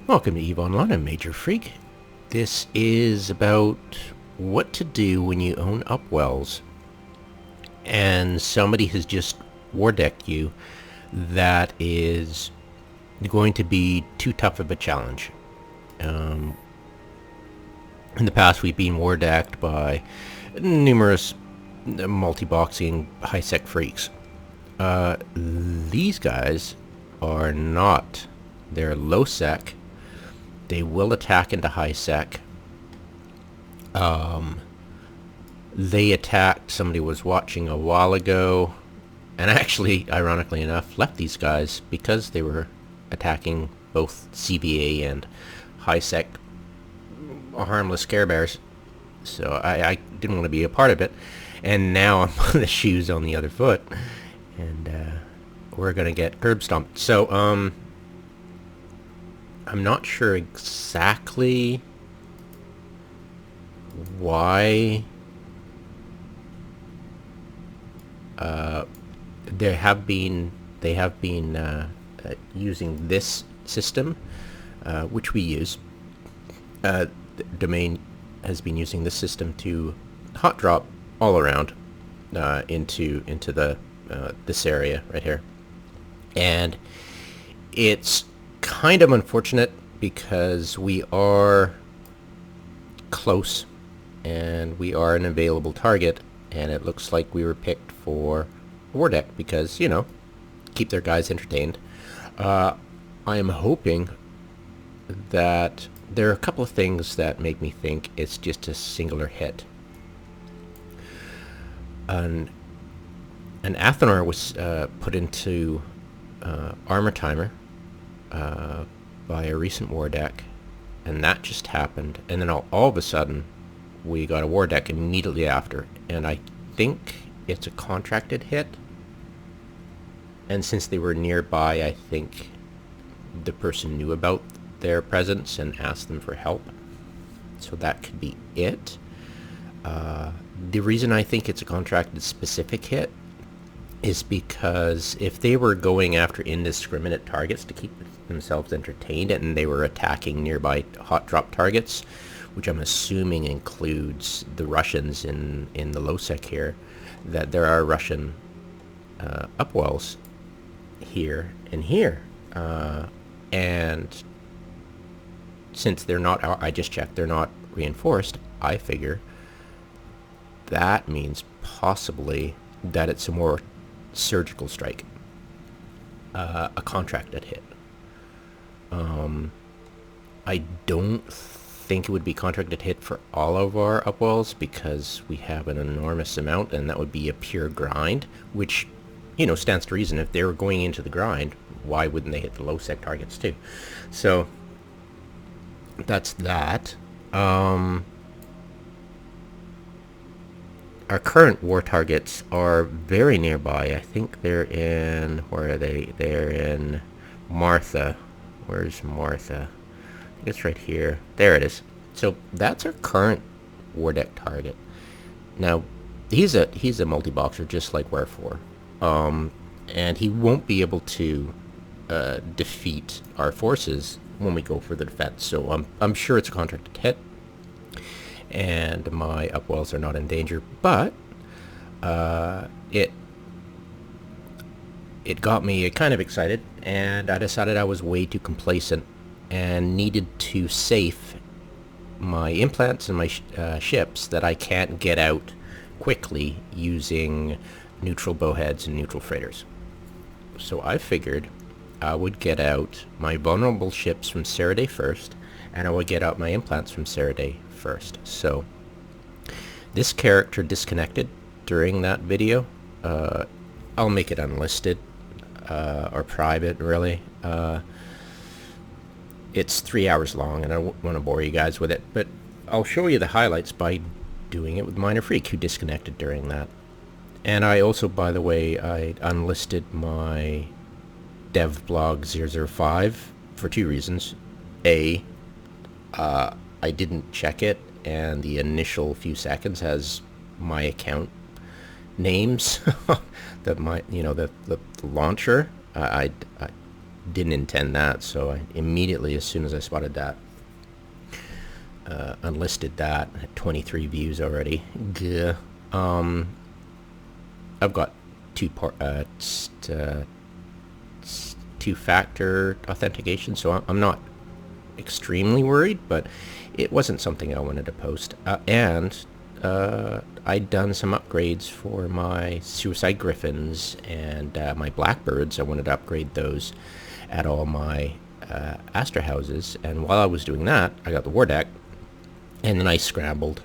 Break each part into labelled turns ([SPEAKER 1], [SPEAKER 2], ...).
[SPEAKER 1] Welcome to EVE Online, I'm Major Freak. This is about what to do when you own upwells and somebody has just wardecked you that is going to be too tough of a challenge. In the past we've been wardecked by numerous multi-boxing high-sec freaks. These guys are not. They're low-sec. They will attack into high-sec. They attacked, somebody was watching a while ago, and actually, ironically enough, left these guys because they were attacking both CBA and high-sec harmless carebears. So I didn't want to be a part of it. And now I'm on the shoes on the other foot. And we're going to get curb stomped. So, I'm not sure exactly why they have been using this system, which we use. The domain has been using this system to hot drop all around into the this area right here, and it's kind of unfortunate because we are close and we are an available target, and it looks like we were picked for wardeck because, you know, keep their guys entertained. I am hoping that there are a couple of things that make me think it's just a singular hit. An athanor was put into armor timer by a recent wardeck, and that just happened, and then all of a sudden we got a wardeck immediately after, and I think it's a contracted hit, and since they were nearby, I think the person knew about their presence and asked them for help, so that could be it. The reason I think it's a contracted specific hit is because if they were going after indiscriminate targets to keep themselves entertained and they were attacking nearby hot drop targets, which I'm assuming includes the Russians in the low-sec here, that there are Russian upwells here and here. And since they're not, I just checked, they're not reinforced, I figure that means possibly that it's a more surgical strike, a contracted hit. I don't think it would be contracted hit for all of our upwells because we have an enormous amount, and that would be a pure grind, which, you know, stands to reason. If they were going into the grind, why wouldn't they hit the low sec targets too? So that's that. Our current war targets are very nearby. I think they're in, where are they? They're in Martha. Where's Martha? I think it's right here. There it is. So that's our current wardeck target. Now, he's a multi-boxer just like Wherefore. And he won't be able to defeat our forces when we go for the defense. So I'm sure it's a contracted hit, and my upwells are not in danger, but it got me kind of excited, and I decided I was way too complacent and needed to safe my implants and my ships that I can't get out quickly using neutral bowheads and neutral freighters. So I figured I would get out my vulnerable ships from Seiradih first, and I would get out my implants from Seiradih first. So this character disconnected during that video. I'll make it unlisted or private, really. It's 3 hours long and I don't want to bore you guys with it, but I'll show you the highlights by doing it with Minor Freak, who disconnected during that. And I also, by the way, I unlisted my dev blog 005 for two reasons. A, I didn't check it, and the initial few seconds has my account names that the launcher. didn't intend that, so I immediately, as soon as I spotted that, unlisted that. I had 23 views already. Gah. I've got two-factor authentication, so I'm not extremely worried, but it wasn't something I wanted to post. And I'd done some upgrades for my suicide griffins and my blackbirds. I wanted to upgrade those at all my Astra houses, and while I was doing that, I got the war deck, and then I scrambled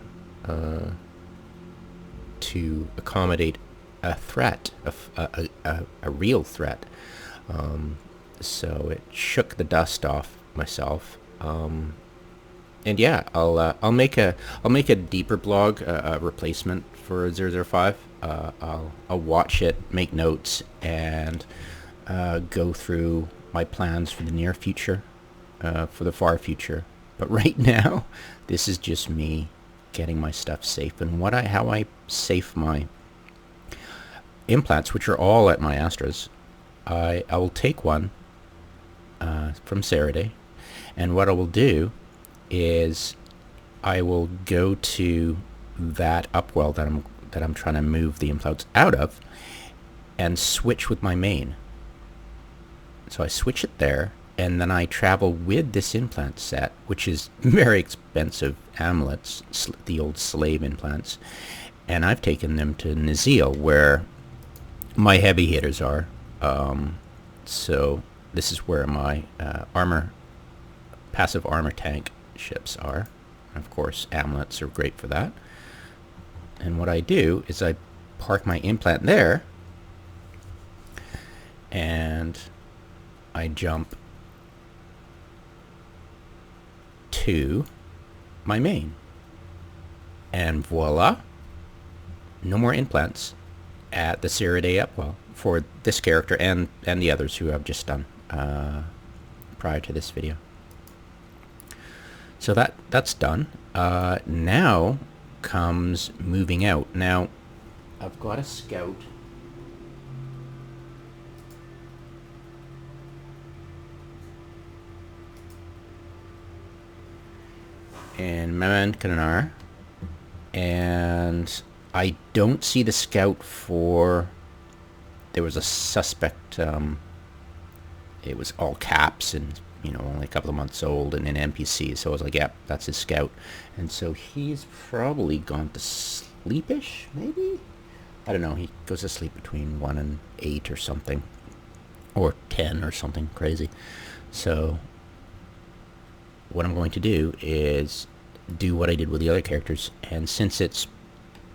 [SPEAKER 1] to accommodate a threat, a real threat. So it shook the dust off myself. And yeah, I'll make a deeper blog, a replacement for 005. I'll watch it, make notes, and go through my plans for the near future, for the far future. But right now, this is just me getting my stuff safe, and how I safe my implants, which are all at my Astras. I will take one from Seiradih, and what I will do is I will go to that upwell that I'm trying to move the implants out of, and switch with my main. So I switch it there, and then I travel with this implant set, which is very expensive amulets, the old slave implants, and I've taken them to Nazil, where my heavy hitters are. So this is where my passive armor tank ships are. Of course, amulets are great for that. And what I do is I park my implant there, and I jump to my main, and voila, no more implants at the Seiradih upwell for this character and the others who I've just done prior to this video. So that's done. Now comes moving out. Now I've got a scout in Mamankanar, and I don't see the scout for... There was a suspect, it was all caps and, you know, only a couple of months old and an NPC, so I was like, yep, that's his scout. And so he's probably gone to sleepish, maybe? I don't know, he goes to sleep between 1 and 8 or something, or 10 or something crazy. So what I'm going to do is do what I did with the other characters, and since it's...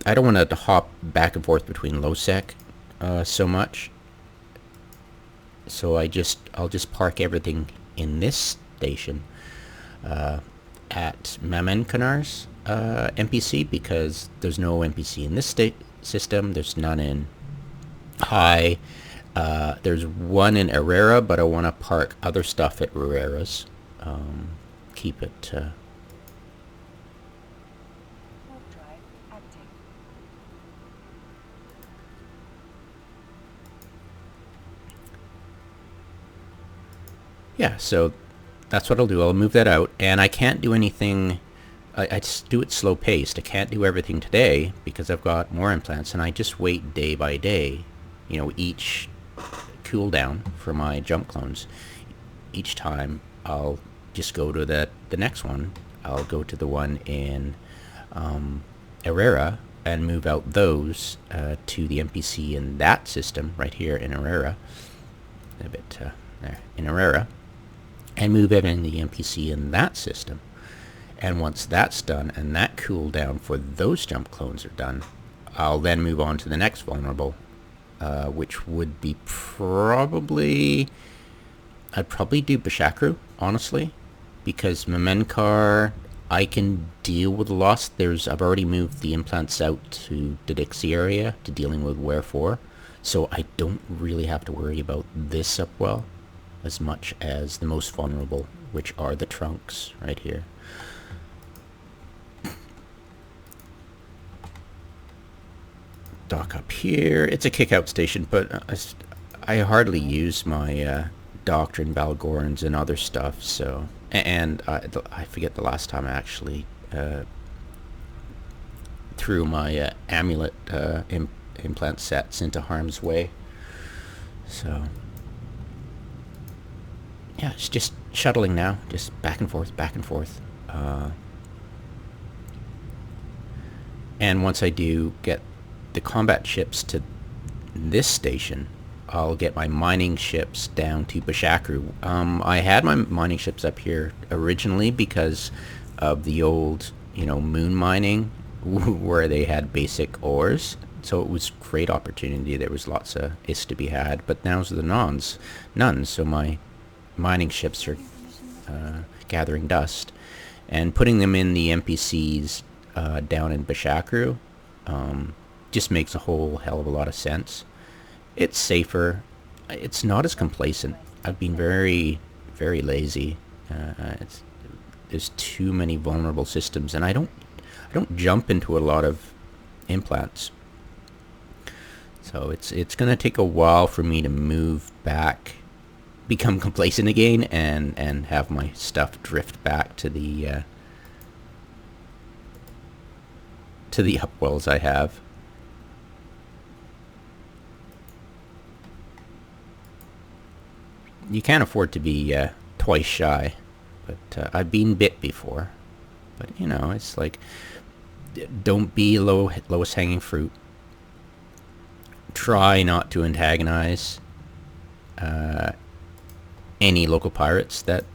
[SPEAKER 1] I don't want to hop back and forth between low sec so much, so I'll just park everything in this station at Mamankanar's NPC, because there's no NPC in this system. There's none in High. There's one in Herrera, but I want to park other stuff at Herrera's. Keep it... Yeah, so that's what I'll do. I'll move that out, and I can't do anything... I just do it slow-paced. I can't do everything today because I've got more implants, and I just wait day by day. You know, each cooldown for my jump clones. Each time, I'll just go to the next one. I'll go to the one in Herrera and move out those to the NPC in that system right here in Herrera. A bit there in Herrera. And move everything to the NPC in that system. And once that's done, and that cooldown for those jump clones are done, I'll then move on to the next vulnerable, which would be probably... I'd probably do Bashakru, honestly, because Mamenkar, I can deal with the loss. I've already moved the implants out to the Dixie area to dealing with Wherefore, so I don't really have to worry about this upwell as much as the most vulnerable, which are the trunks right here. Dock up here. It's a kick-out station, but I hardly use my doctrine, Balgorns, and other stuff. So, and I forget the last time I actually threw my amulet implant sets into harm's way. So, yeah, it's just shuttling now, just back and forth, back and forth. And once I do get the combat ships to this station, I'll get my mining ships down to Bashakru. I had my mining ships up here originally because of the old, moon mining where they had basic ores. So it was great opportunity. There was lots of is to be had, but now's the none. So my mining ships are gathering dust and putting them in the NPCs down in Bashakru just makes a whole hell of a lot of sense. It's safer. It's not as complacent. I've been very, very lazy. There's too many vulnerable systems, and I don't jump into a lot of implants. So it's going to take a while for me to move back, become complacent again, and have my stuff drift back to the upwells I have. You can't afford to be twice shy, but I've been bit before. But it's like, don't be lowest hanging fruit. Try not to antagonize any local pirates that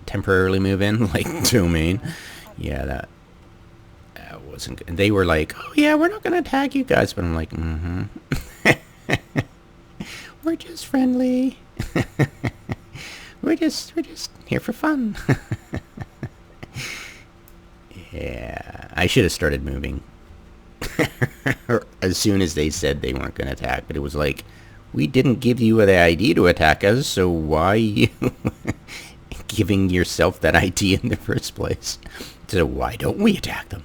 [SPEAKER 1] temporarily move in, like Domain. Yeah, that wasn't good. And they were like, oh yeah, we're not going to attack you guys. But I'm like, we're just friendly. we're just here for fun. Yeah, I should have started moving as soon as they said they weren't going to attack. But it was like, we didn't give you the idea to attack us, so why are you giving yourself that idea in the first place? So why don't we attack them?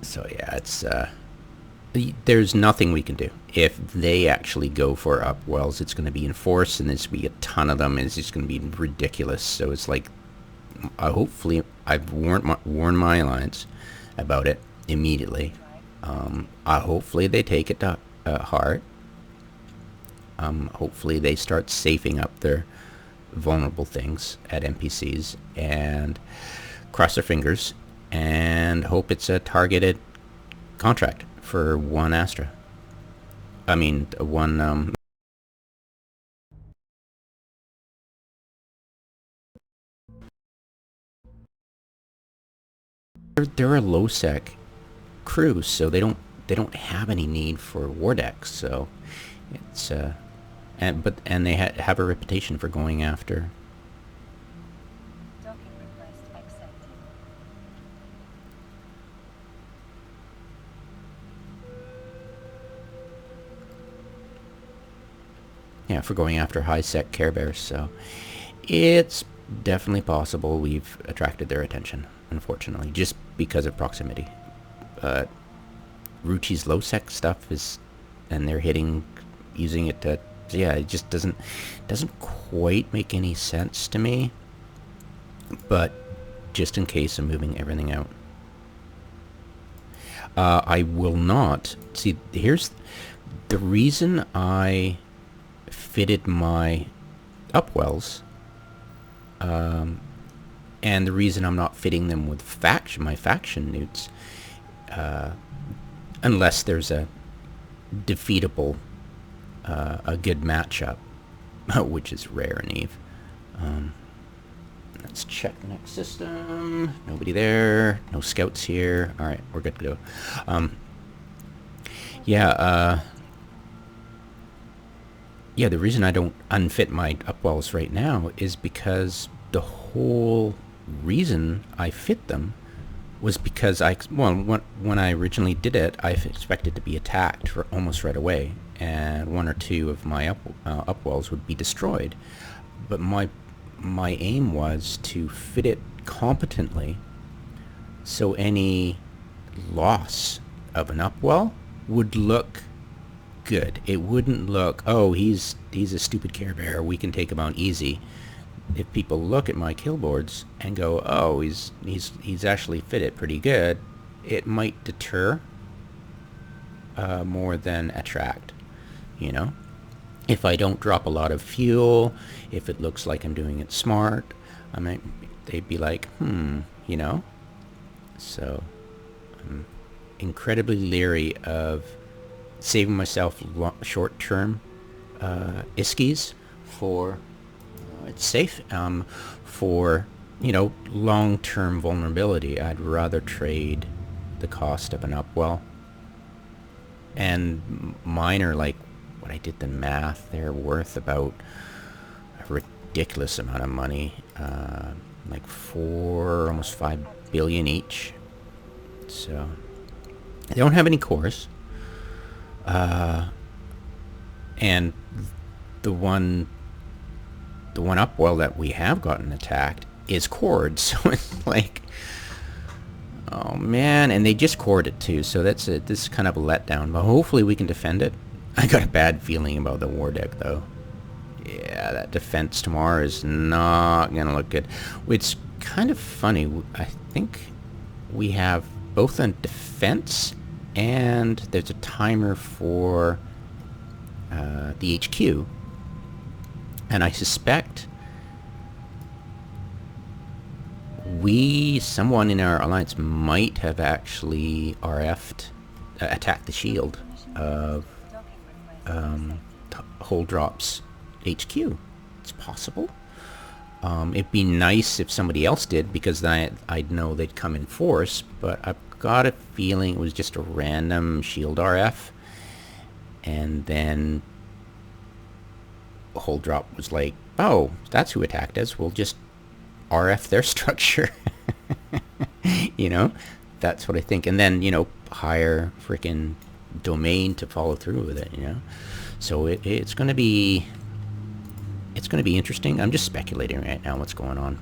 [SPEAKER 1] So yeah, it's there's nothing we can do. If they actually go for upwells, it's going to be enforced, and there's going to be a ton of them, and it's just going to be ridiculous. So it's like, hopefully, I've warned my alliance about it immediately. Hopefully they take it to heart. Hopefully they start safing up their vulnerable things at NPCs, and cross their fingers and hope it's a targeted contract for one Astra. I mean, one they're a low sec crew, so they don't have any need for wardecced. So it's and they have a reputation for going after.
[SPEAKER 2] Docking request accepted.
[SPEAKER 1] Yeah, for going after high sec carebears. So it's definitely possible we've attracted their attention, unfortunately, just because of proximity. But Ruchi's low sec stuff is, and they're using it to, yeah, it just doesn't quite make any sense to me. But just in case, I'm moving everything out. I will not see. Here's the reason I fitted my upwells, and the reason I'm not fitting them with my faction newts, unless there's a defeatable, a good matchup, which is rare in EVE. Let's check the next system. Nobody there. No scouts here. All right, we're good to go. Yeah, the reason I don't unfit my upwells right now is because the whole reason I fit them was because when I originally did it, I expected to be attacked for almost right away, and one or two of my upwells would be destroyed. But my aim was to fit it competently, so any loss of an upwell would look
[SPEAKER 2] good. It wouldn't look, oh, he's a stupid Care Bear, we can take him on easy. If people look at my kill boards and go, oh, he's actually fitted pretty good, it might deter more than attract, you know? If I don't drop a lot of fuel, if it looks like I'm doing it smart, they'd be like, you know? So I'm incredibly leery of saving myself short-term iskies for it's safe. For, you know, long-term vulnerability, I'd rather trade the cost of an upwell. And mine are like, when I did the math, they're worth about a ridiculous amount of money, like almost 5 billion each. So they don't have any cores, and the one upwell that we have gotten attacked is cored, so it's like, oh man, and they just cored it too, so this is kind of a letdown, but hopefully we can defend it. I got a bad feeling about the war deck though. Yeah, that defense tomorrow is not gonna look good. It's kind of funny, I think we have both a defense and there's a timer for the HQ. And I suspect someone in our alliance might have actually RF'd, attacked the shield of Whole Drop's HQ. It's possible. It'd be nice if somebody else did, because I'd know they'd come in force, but I've got a feeling it was just a random shield RF, and then Whole Drop was like, oh, that's who attacked us, we'll just RF their structure. You know, that's what I think. And then, you know, hire freaking domain to follow through with it, you know. So it's going to be interesting. I'm just speculating right now what's going on.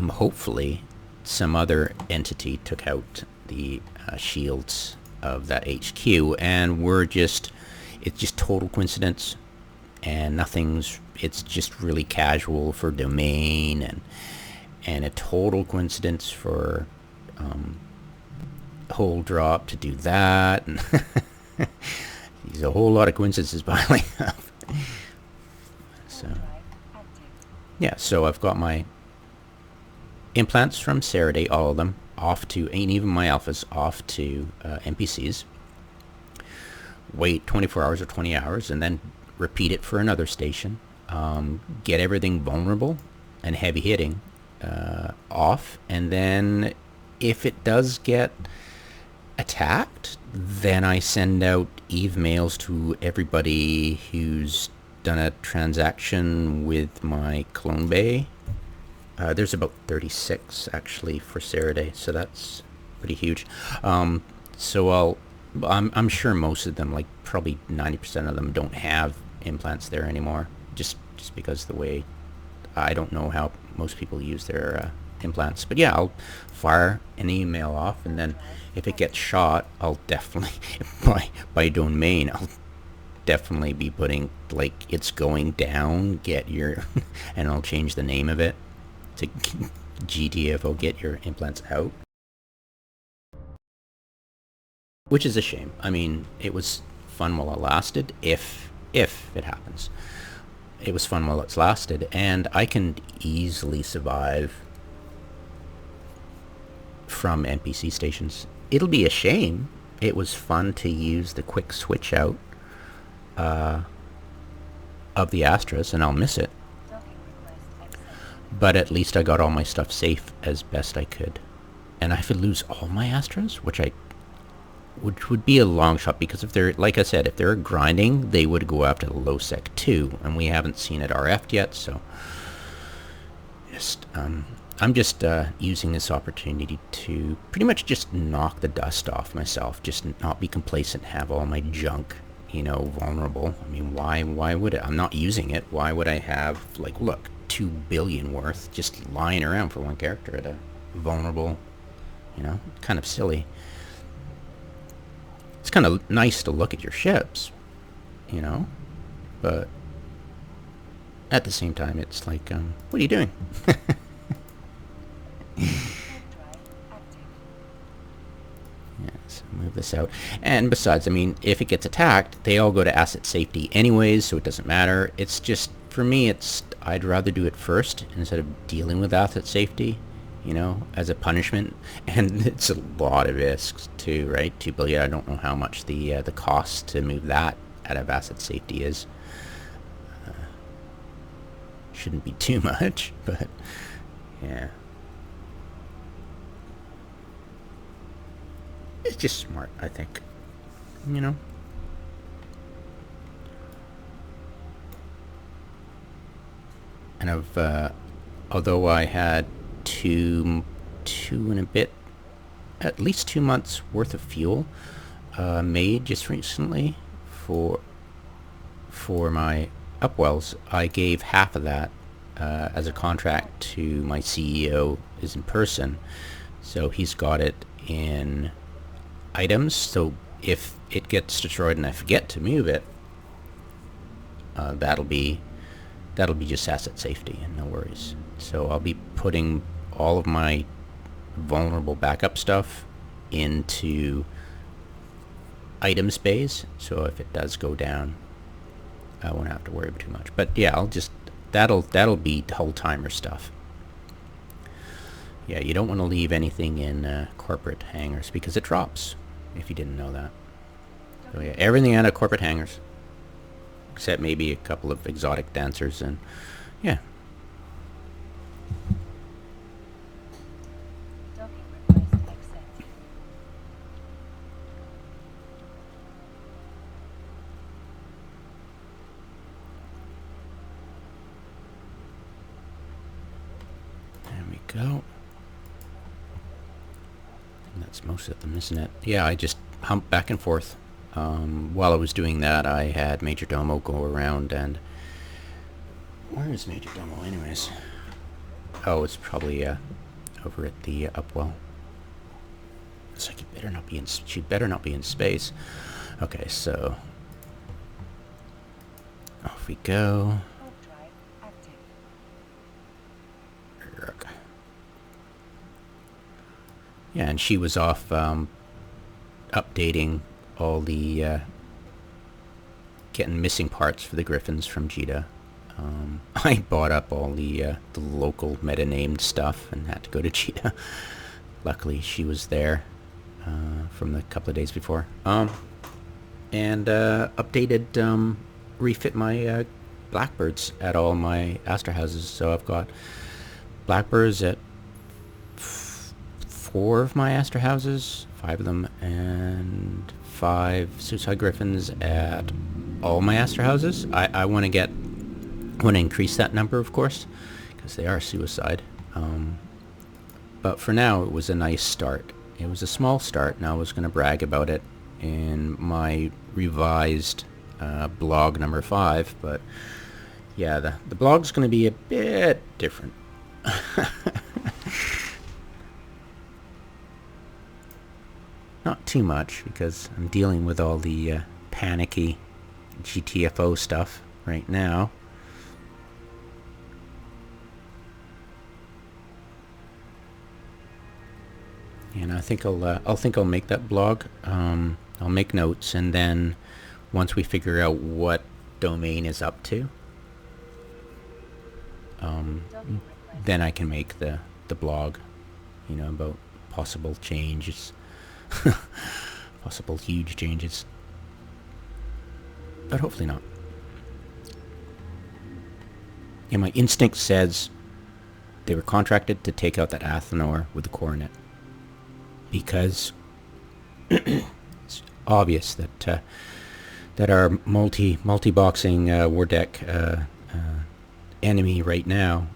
[SPEAKER 2] Hopefully some other entity took out the shields of that HQ, and it's just total coincidence, and it's just really casual for domain, and a total coincidence for Whole Drop to do that, and there's a whole lot of coincidences piling up. So yeah, so I've got my implants from Seiradih, all of them, off to, and even my alphas, off to NPCs. Wait 24 hours or 20 hours, and then repeat it for another station. Get everything vulnerable and heavy hitting off, and then if it does get attacked, then I send out Eve mails to everybody who's done a transaction with my clone bay. There's about 36 actually for Seiradih, so that's pretty huge. So I'm sure most of them, like probably 90% of them, don't have implants there anymore, just because the way, I don't know how most people use their implants. But yeah, I'll fire an email off, and then if it gets shot, I'll definitely by domain, I'll definitely be putting like, it's going down, get your and I'll change the name of it to GTFO, get your implants out. Which is a shame. I mean, it was fun while it lasted, if it happens. It was fun while it's lasted, and I can easily survive from NPC stations. It'll be a shame. It was fun to use the quick switch out of the Astras, and I'll miss it. But at least I got all my stuff safe as best I could. And I could lose all my Astras, which would be a long shot, because if they're, like I said, if they're grinding, they would go after the low sec too, and we haven't seen it RF'd yet, so I'm just using this opportunity to pretty much just knock the dust off myself, just not be complacent, have all my junk, you know, vulnerable. I mean, why would it? I'm not using it. Why would I have, like, look, 2 billion worth just lying around for one character at a vulnerable, you know, kind of silly. It's kind of nice to look at your ships, you know, but at the same time, it's like, what are you doing? Yeah, so move this out. And besides, I mean, if it gets attacked, they all go to asset safety anyways, so it doesn't matter. It's just, for me, I'd rather do it first instead of dealing with asset safety, you know, as a punishment. And it's a lot of risks too, right? 2 billion, I don't know how much the cost to move that out of asset safety is. Shouldn't be too much, but yeah. It's just smart, I think. You know? And although I had two and a bit, at least 2 months worth of fuel made just recently for my upwells, I gave half of that as a contract to my CEO, is in person. So he's got it in items, so if it gets destroyed and I forget to move it, that'll be just asset safety and no worries. So I'll be putting all of my vulnerable backup stuff into items bays, so if it does go down, I won't have to worry too much. But yeah, that'll be whole timer stuff. Yeah, you don't want to leave anything in corporate hangars because it drops, if you didn't know that. So yeah, everything out of corporate hangars, except maybe a couple of exotic dancers, and yeah. There we go. That's most of them, isn't it? Yeah, I just humped back and forth. While I was doing that, I had Major Domo go around and... Where is Major Domo anyways? Oh, it's probably over at the upwell. It's like, she better not be in space. Okay, so... Off we go. Yeah, and she was off updating all the getting missing parts for the Griffins from Jita. I bought up all the local meta-named stuff and had to go to Jita. Luckily, she was there from the couple of days before. And updated, refit my blackbirds at all my Astor houses. So I've got blackbirds at 4 of my Astor houses, 5 of them, and 5 suicide griffins at all my Astor houses. I want to increase that number, of course, because they are suicide. But for now, it was a nice start. It was a small start, and I was going to brag about it in my revised blog number 5. But yeah, the blog's going to be a bit different. Not too much, because I'm dealing with all the panicky GTFO stuff right now. And I think I'll make that blog. I'll make notes, and then once we figure out what domain is up to, then I can make the blog, about possible changes. Possible huge changes, but hopefully not. Yeah, my instinct says they were contracted to take out that athanor with the coronet, because it's obvious that our multi-boxing war deck enemy right now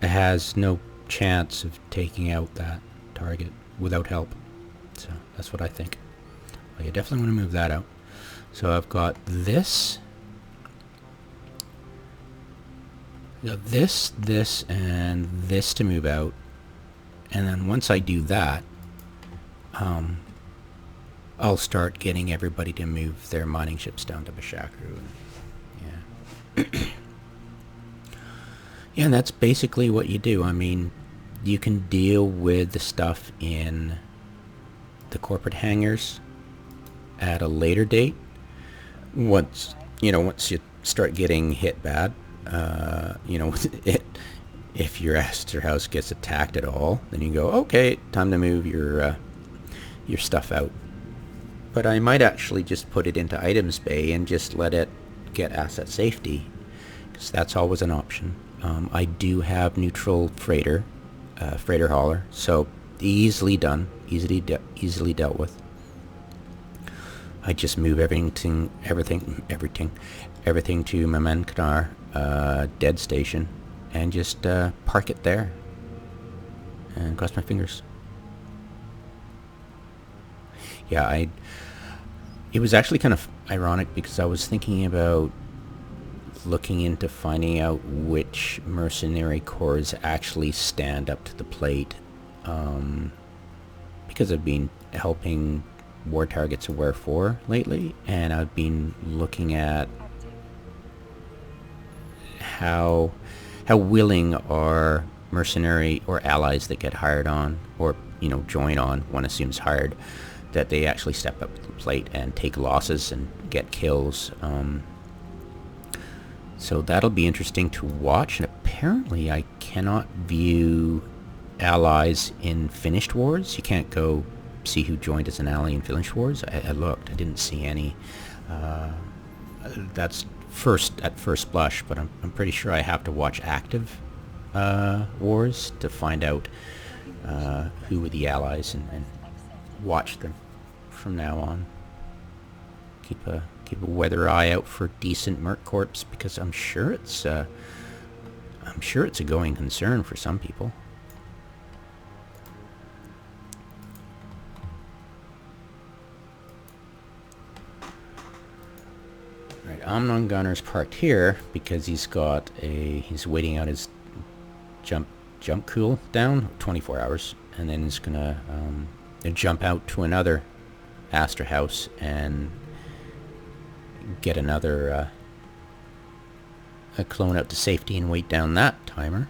[SPEAKER 2] has no chance of taking out that target without help. So that's what I think. Well, you definitely want to move that out. So I've got this. This, and this to move out. And then once I do that, I'll start getting everybody to move their mining ships down to Bashakru. Yeah. Yeah, and that's basically what you do. I mean, you can deal with the stuff in the corporate hangars at a later date. Once you start getting hit bad, if your Astor house gets attacked at all, then you go, okay, time to move your stuff out. But I might actually just put it into items bay and just let it get asset safety, because that's always an option. I do have neutral freighter hauler, so easily done, easily dealt with. I just move everything to Mamenkadar dead station and just park it there and cross my fingers. Yeah, it was actually kind of ironic because I was thinking about looking into finding out which mercenary corps actually stand up to the plate, because I've been helping war targets aware 4 lately, and I've been looking at how willing are mercenary or allies that get hired on, or join on, one assumes hired, that they actually step up to the plate and take losses and get kills. So that'll be interesting to watch. And apparently I cannot view allies in finished wars. You can't go see who joined as an ally in finished wars. I looked, I didn't see any. That's at first blush, but I'm pretty sure I have to watch active wars to find out who were the allies, and watch them from now on. Keep a weather eye out for decent merc corps, because I'm sure it's a going concern for some people. Right, Amnon Gunner's parked here because he's waiting out his jump cool down 24 hours, and then he's gonna jump out to another Astor house and get another a clone out to safety and wait down that timer.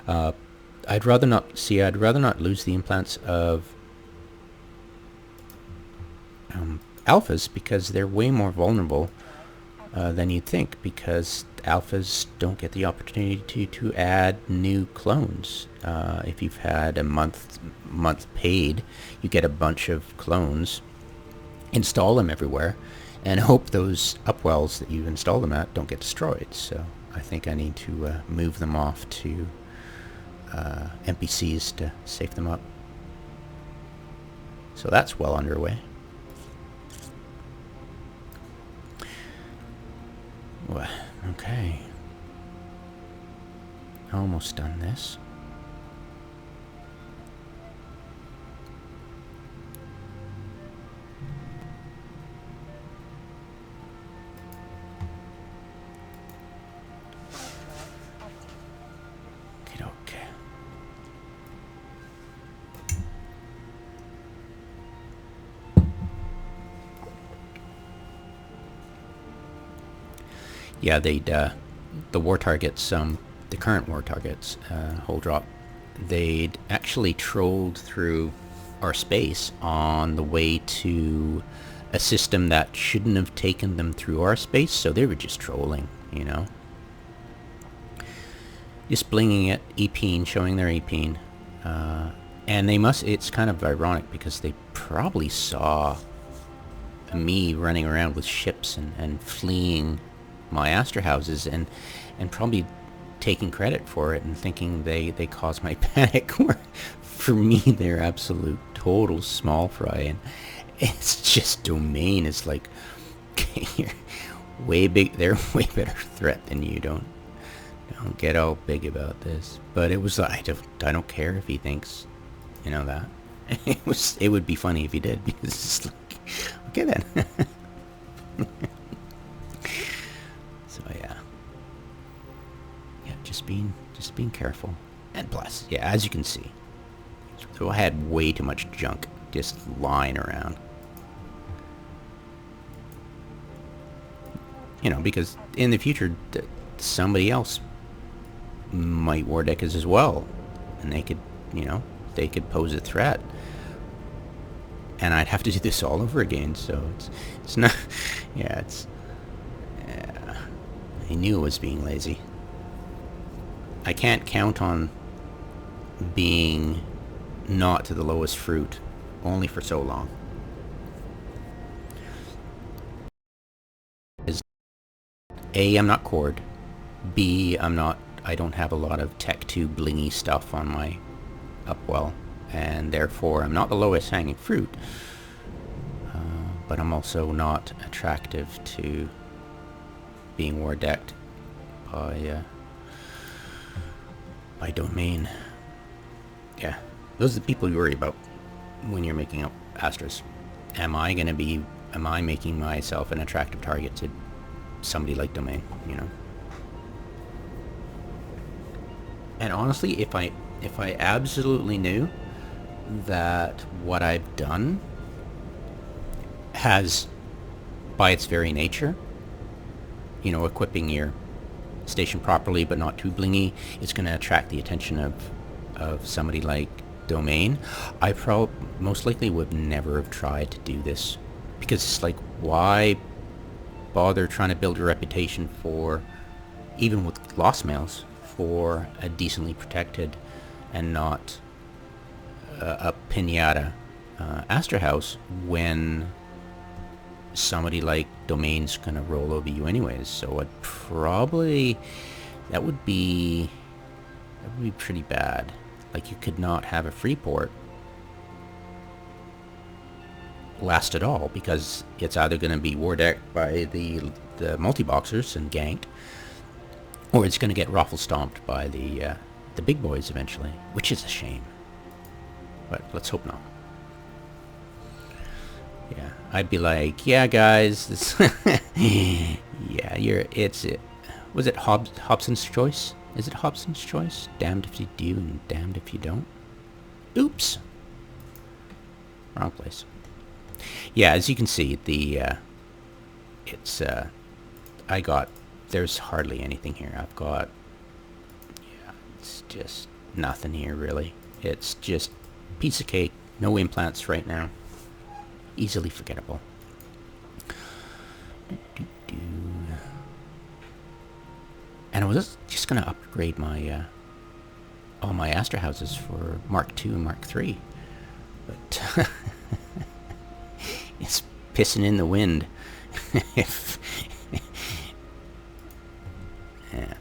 [SPEAKER 2] I'd rather not lose the implants of alphas, because they're way more vulnerable than you'd think, because alphas don't get the opportunity to add new clones. If you've had a month paid, you get a bunch of clones, install them everywhere, and hope those upwells that you install them at don't get destroyed. So I think I need to move them off to NPCs to safe them up. So that's well underway. Well, okay. Almost done this. Okay. Yeah, the war targets, the current war targets, whole drop, they'd actually trolled through our space on the way to a system that shouldn't have taken them through our space, so they were just trolling, just blinging it, EPing, showing their EPing, and it's kind of ironic because they probably saw me running around with ships and fleeing my Astor houses, and probably taking credit for it and thinking they caused my panic, where for me they're absolute total small fry, and it's just domain is like, you're way big, they're a way better threat than you. Don't get all big about this. But it was like, I don't care if he thinks that. It would be funny if he did, because it's like, okay then. So yeah, just being careful. And plus, yeah, as you can see, so I had way too much junk just lying around. You know, because in the future, somebody else might wardecced as well, and they could, you know, they could pose a threat, and I'd have to do this all over again. So it's not, yeah, I knew it was being lazy. I can't count on being not to the lowest fruit only for so long. A, I'm not cord. B, I don't have a lot of Tech 2 blingy stuff on my upwell, and therefore I'm not the lowest hanging fruit. But I'm also not attractive to being wardecked by domain. Yeah, those are the people you worry about when you're making up Astras. Am I making myself an attractive target to somebody like domain, you know? And honestly, if I absolutely knew that what I've done has, by its very nature, you know, equipping your station properly but not too blingy, it's going to attract the attention of somebody like domain, I most likely would never have tried to do this, because it's like, why bother trying to build a reputation for, even with lost males, for a decently protected and not a pinata Astra house, when somebody like domain's gonna roll over you anyways? So I'd probably, that would be pretty bad. Like, you could not have a free port last at all, because it's either going to be wardecked by the multi-boxers and ganked, or it's going to get raffle stomped by the big boys eventually, which is a shame. But let's hope not. Yeah, I'd be like, yeah, guys, this yeah, was it Hobson's choice? Is it Hobson's choice? Damned if you do and damned if you don't. Oops. Wrong place. Yeah, as you can see, there's hardly anything here. I've got, yeah, it's just nothing here really. It's just piece of cake, no implants right now. Easily forgettable. And I was just going to upgrade my all my Astra houses for Mark II and Mark III, but it's pissing in the wind. If yeah.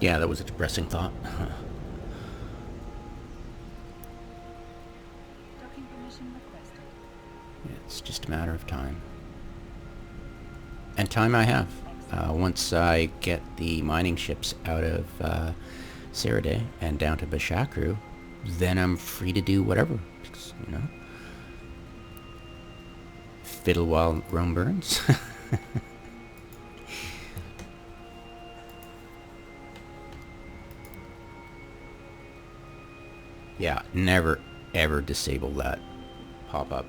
[SPEAKER 2] Yeah, that was a depressing thought.
[SPEAKER 3] Docking permission requested.
[SPEAKER 2] It's just a matter of time. And time I have. Once I get the mining ships out of Seiradih and down to Bashakru, then I'm free to do whatever. Because, you know, fiddle while Rome burns. Yeah, never ever disable that pop-up.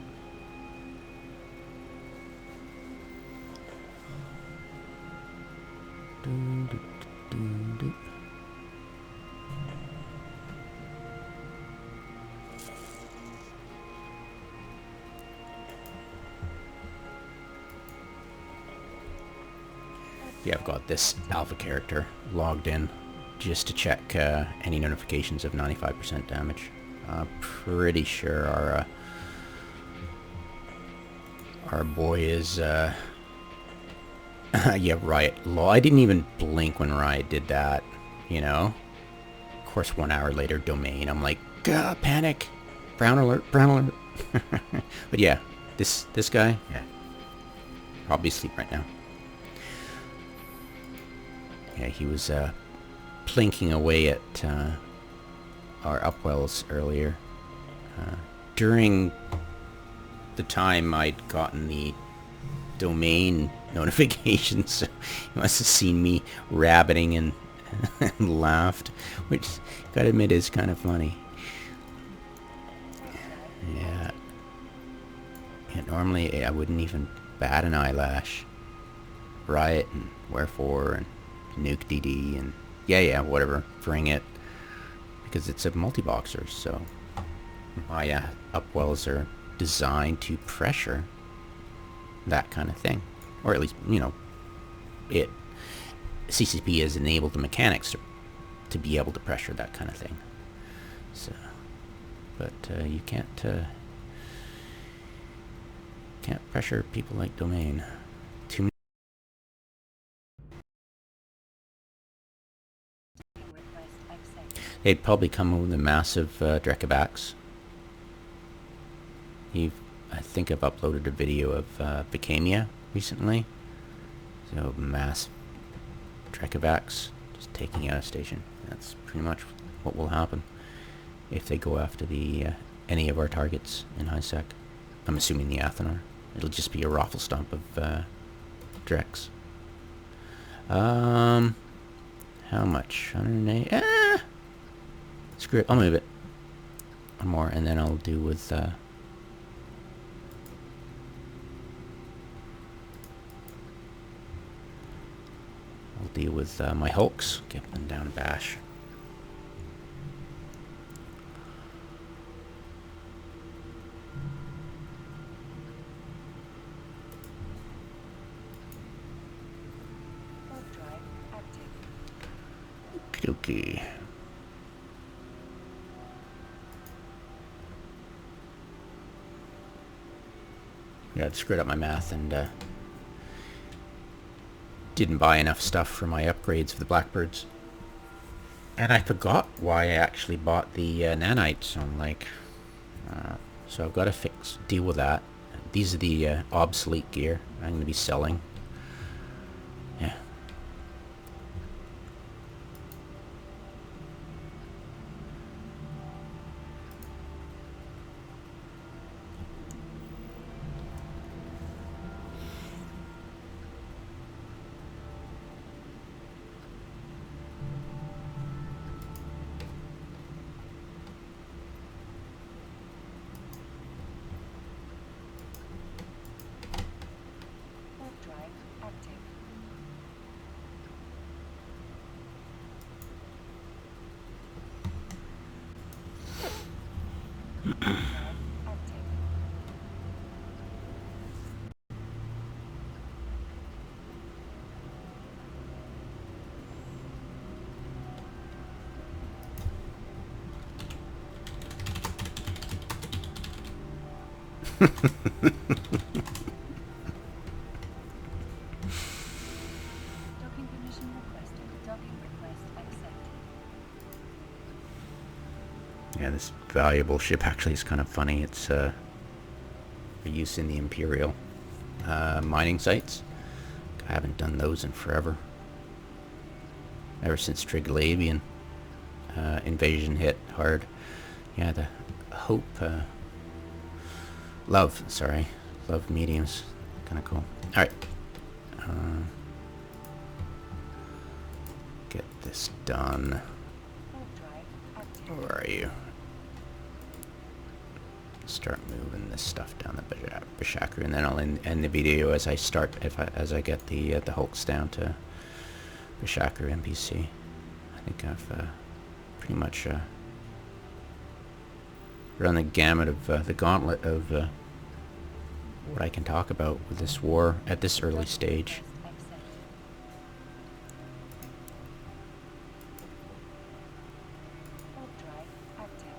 [SPEAKER 2] Yeah, I've got this alpha character logged in just to check any notifications of 95% damage. Pretty sure our boy is yeah, Riot Law. I didn't even blink when Riot did that. you know. Of course, 1 hour later, domain. I'm like, gah, panic, brown alert, brown alert. But yeah, this guy, yeah, probably asleep right now. Yeah, he was plinking away at our upwells earlier. During the time I'd gotten the domain notifications, so he must have seen me rabbiting and, and laughed, which, gotta admit, is kind of funny. Yeah. Yeah, normally I wouldn't even bat an eyelash. Riot and Wherefore and Nuke DD and yeah, whatever, bring it. Because it's a multi-boxer, so my upwells are designed to pressure that kind of thing. Or at least, you know, CCP has enabled the mechanics to be able to pressure that kind of thing. So, but you can't pressure people like domain. Too many.
[SPEAKER 3] Request accepted.
[SPEAKER 2] They'd probably come with a massive Drekavax. I think I've uploaded a video of Bicamia recently. So mass Drekavax just taking out a station. That's pretty much what will happen if they go after the any of our targets in high sec. I'm assuming the Athanor. It'll just be a raffle stomp of Drex. How much? 108? Screw it. I'll move it. One more, and then I'll do with my Hulks. Get them down a bash.
[SPEAKER 3] Warp drive active.
[SPEAKER 2] Okay. Yeah, I screwed up my math and didn't buy enough stuff for my upgrades for the Blackbirds. And I forgot why I actually bought the nanites. I'm like, so I've got to deal with that. These are the obsolete gear I'm going to be selling. Yeah.
[SPEAKER 3] Warp drive active. Warp drive active. Docking permission requested. Docking request accepted.
[SPEAKER 2] Yeah, this valuable ship actually is kind of funny. It's for use in the Imperial mining sites. I haven't done those in forever. Ever since Triglavian invasion hit hard. Yeah, the Hope... Love mediums. Kind of cool. Alright. Get this done.
[SPEAKER 3] Warp drive active.
[SPEAKER 2] Where are you? Start moving this stuff down the Bashakru, and then I'll end the video as I as I get the Hulks down to Bashakru NPC. I think I've pretty much run the gamut of the gauntlet of what I can talk about with this war at this early stage.
[SPEAKER 3] Accepted. Warp drive active.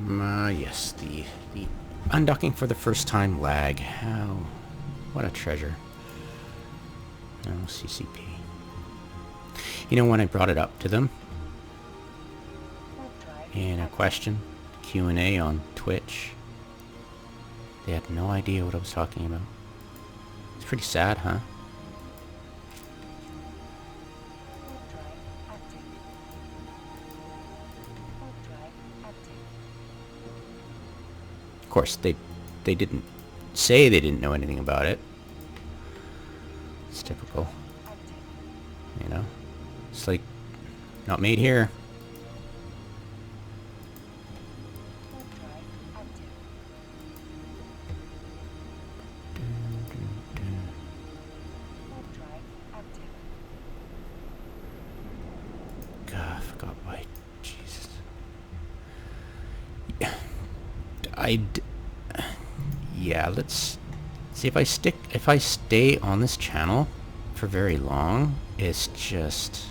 [SPEAKER 2] Yes, the undocking for the first time lag. How, what a treasure. No CCP. You know, when I brought it up to them
[SPEAKER 3] Warp drive
[SPEAKER 2] in a
[SPEAKER 3] active.
[SPEAKER 2] question, Q&A on Twitch, they had no idea what I was talking about. It's pretty sad, huh?
[SPEAKER 3] Warp drive active. Warp drive active.
[SPEAKER 2] Of course, they didn't say they didn't know anything about it. It's typical,
[SPEAKER 3] Active.
[SPEAKER 2] you know? It's like, not made here.
[SPEAKER 3] Warp drive active. Warp drive active.
[SPEAKER 2] God, I forgot why. Jesus. Yeah, let's see if I stay on this channel for very long, it's just,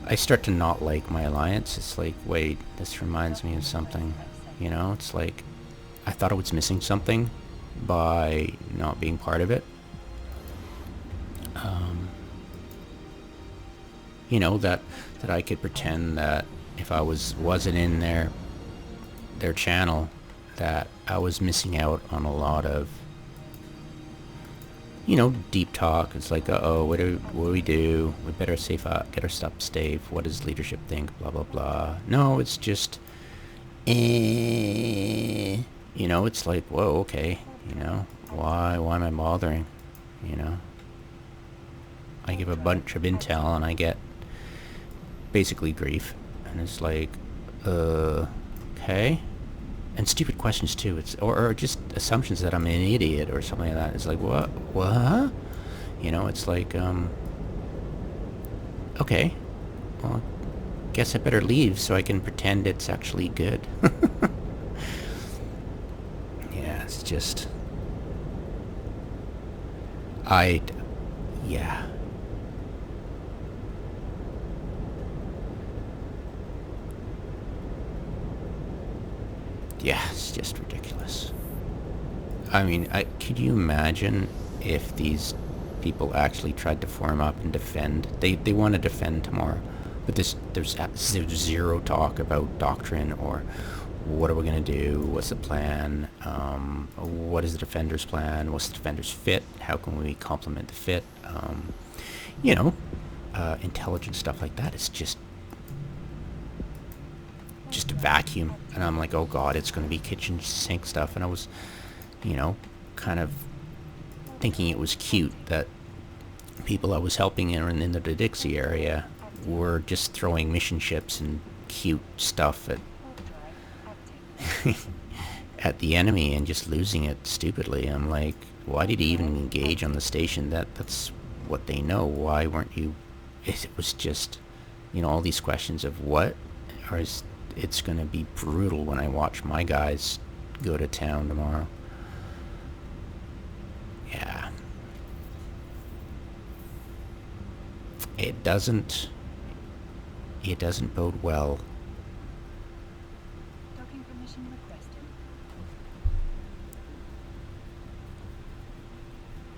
[SPEAKER 2] I start to not like my alliance. It's like, wait, this reminds me of something, you know? It's like, I thought I was missing something by not being part of it. You know, that I could pretend that if I wasn't in their channel, that I was missing out on a lot of, you know, deep talk. It's like, uh-oh, what do we do? We better get our stuff safe. What does leadership think? Blah, blah, blah. No, it's just, you know, it's like, whoa, okay, you know, why am I bothering? You know, I give a bunch of intel and I get basically grief, and it's like, okay. And stupid questions too. It's or just assumptions that I'm an idiot or something like that. It's like, what? You know, it's like, okay, well, guess I better leave so I can pretend it's actually good. Yeah, it's just, yeah. Yeah, it's just ridiculous. I mean, could you imagine if these people actually tried to form up and defend? They want to defend tomorrow, but there's zero talk about doctrine or what are we going to do? What's the plan? What is the defender's plan? What's the defender's fit? How can we complement the fit? You know, intelligent stuff like that. It's just a vacuum, and I'm like, oh god, it's going to be kitchen sink stuff. And I was, you know, kind of thinking it was cute that people I was helping in the Dixie area were just throwing mission ships and cute stuff
[SPEAKER 3] Warp drive active.
[SPEAKER 2] at the enemy and just losing it stupidly. I'm like, why did he even engage on the station? That's what they know. Why weren't you? It was just, you know, all these questions of what, or it's going to be brutal when I watch my guys go to town tomorrow. Yeah. It doesn't bode well.
[SPEAKER 3] Docking permission requested.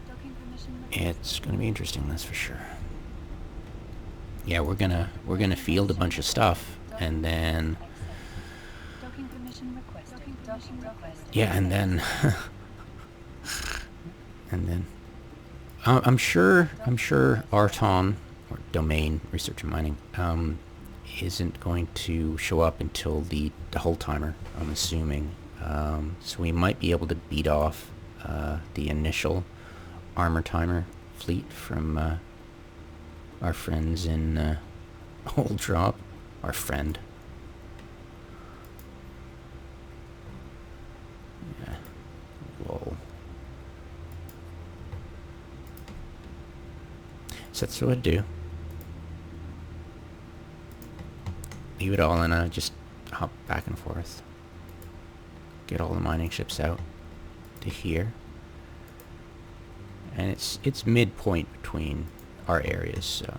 [SPEAKER 3] Docking permission requested.
[SPEAKER 2] It's going to be interesting, that's for sure. Yeah, we're gonna field a bunch of stuff, and then
[SPEAKER 3] Docking permission requested. Docking requested.
[SPEAKER 2] yeah, and then I'm sure Arton, or Domain Research and Mining, isn't going to show up until the hull timer, I'm assuming. So we might be able to beat off the initial armor timer fleet from our friends in Old Drop. Our friend. Yeah. Lol. So that's what I'd do. Leave it all and just hop back and forth. Get all the mining ships out to here. And it's midpoint between our areas, so.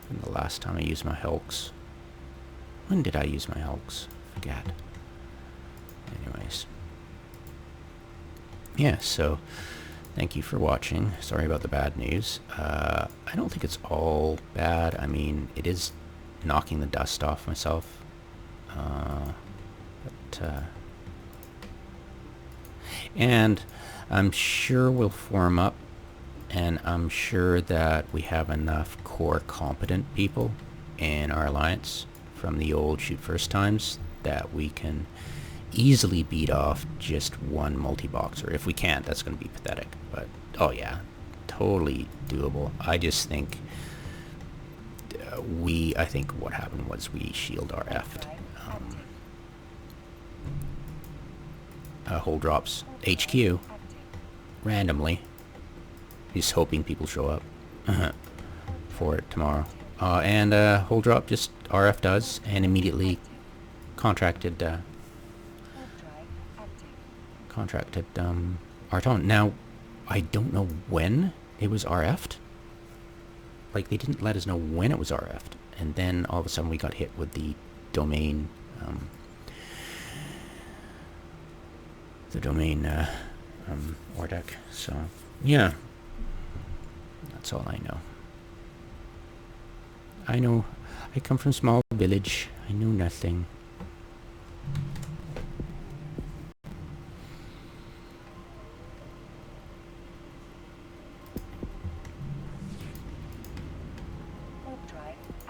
[SPEAKER 2] And the last time I used my Hulks When did I use my hulks? Forget. Anyways. Yeah, so thank you for watching. Sorry about the bad news. I don't think it's all bad. I mean, it is knocking the dust off myself. And I'm sure we'll form up, and I'm sure that we have enough core competent people in our alliance from the old shoot first times that we can easily beat off just one multi-boxer. If we can't, that's going to be pathetic. But, oh yeah, totally doable. I just think I think what happened was we shield RF'd. Hold drops HQ randomly. Just hoping people show up for it tomorrow. And hold drop just RF does, and immediately contracted Arton. Now, I don't know when it was RF'd. Like, they didn't let us know when it was RF'd, and then all of a sudden we got hit with the domain wardeck. So yeah, that's all I know. I come from a small village. I know nothing.